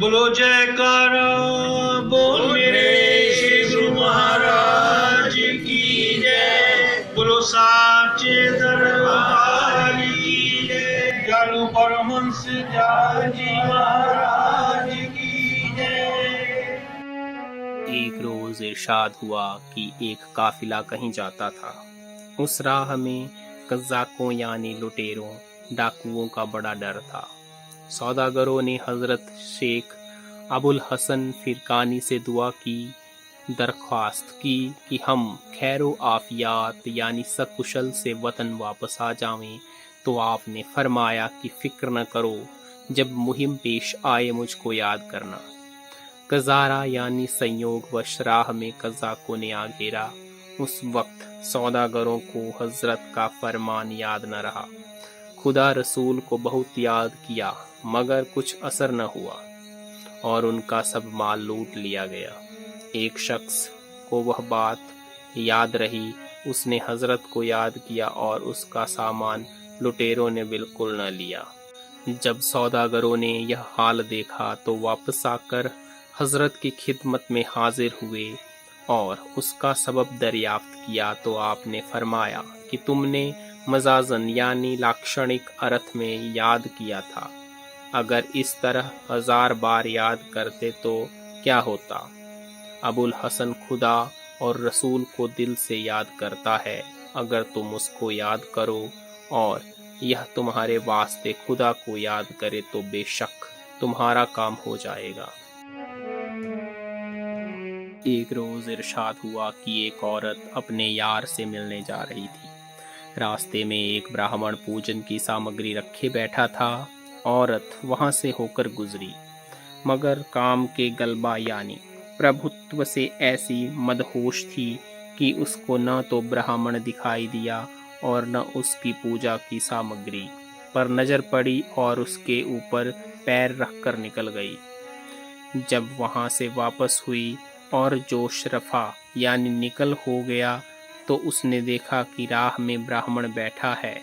बोलो जयकारा बोल मेरे श्री गुरु महाराज की जय। बोलो साचे दरबार की जय। जालू परमहंस जाजी महाराज की जय। एक रोज इरशाद हुआ कि एक काफिला कहीं जाता था। उस राह में कज़ाकों यानी लुटेरों डाकुओं का बड़ा डर था। सौदागरों ने हजरत शेख अबुल हसन फिरकानी से दुआ की, दरख्वास्त की कि हम खैरो आफियात यानी सकुशल से वतन वापस आ जावें। तो आपने फरमाया कि फिक्र न करो, जब मुहिम पेश आए मुझको याद करना। कज़ारा यानी संयोग व राह में कज़ाकों ने आ घेरा। उस वक्त सौदागरों को हजरत का फरमान याद न रहा। खुदा रसूल को बहुत याद किया मगर कुछ असर न हुआ और उनका सब माल लूट लिया गया। एक शख्स को वह बात याद रही, उसने हजरत को याद किया और उसका सामान लुटेरों ने बिल्कुल न लिया। जब सौदागरों ने यह हाल देखा तो वापस आकर हजरत की खिदमत में हाजिर हुए और उसका सबब दरियाफ्त किया। तो आपने फरमाया कि तुमने मजाजन यानी लाक्षणिक अर्थ में याद किया था। अगर इस तरह 1000 बार याद करते तो क्या होता? अबुल हसन खुदा और रसूल को दिल से याद करता है। अगर तुम उसको याद करो और यह तुम्हारे वास्ते खुदा को याद करे तो बेशक तुम्हारा काम हो जाएगा। एक रोज इरशाद हुआ कि एक औरत अपने यार से मिलने जा रही थी। रास्ते में एक ब्राह्मण पूजन की सामग्री रखे बैठा था। औरत वहां से होकर गुजरी मगर काम के गलबा यानी प्रभुत्व से ऐसी मदहोश थी कि उसको न तो ब्राह्मण दिखाई दिया और न उसकी पूजा की सामग्री पर नजर पड़ी और उसके ऊपर पैर रखकर निकल गई। जब वहां से वापस हुई और जोश रफा यानी निकल हो गया तो उसने देखा कि राह में ब्राह्मण बैठा है।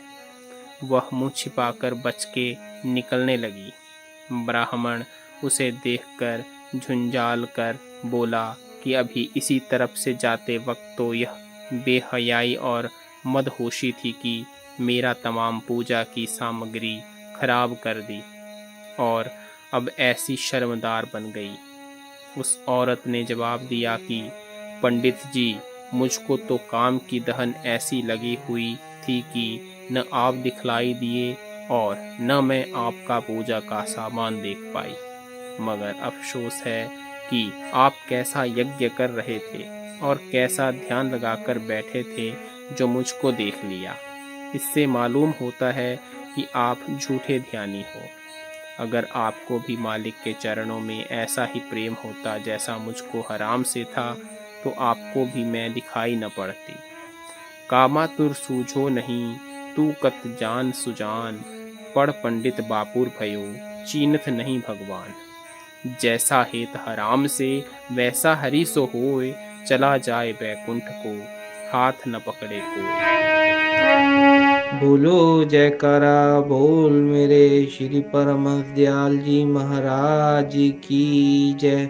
वह मुंह छिपाकर बच के निकलने लगी। ब्राह्मण उसे देखकर झुंझाल कर बोला कि अभी इसी तरफ से जाते वक्त तो यह बेहयाई और मदहोशी थी कि मेरा तमाम पूजा की सामग्री खराब कर दी और अब ऐसी शर्मदार बन गई। उस औरत ने जवाब दिया कि पंडित जी, मुझको तो काम की दहन ऐसी लगी हुई थी कि न आप दिखलाई दिए और न मैं आपका पूजा का सामान देख पाई। मगर अफसोस है कि आप कैसा यज्ञ कर रहे थे और कैसा ध्यान लगाकर बैठे थे जो मुझको देख लिया। इससे मालूम होता है कि आप झूठे ध्यानी हो। अगर आपको भी मालिक के चरणों में ऐसा ही प्रेम होता जैसा मुझको हराम से था तो आपको भी मैं दिखाई न पड़ती। कामा तुर सूझो नहीं तू कत जान सुजान, पढ़ पंडित बापुर भयो चीनथ नहीं भगवान। जैसा हेत हराम से वैसा हरि सो होए, चला जाए बैकुंठ को हाथ न पकड़े कोई। बोलो जयकारा बोल मेरे श्री परमहंस दयाल जी महाराज की जय।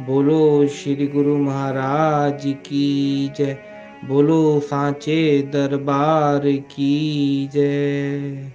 बोलो श्री गुरु महाराज की जय। बोलो सांचे दरबार की जय।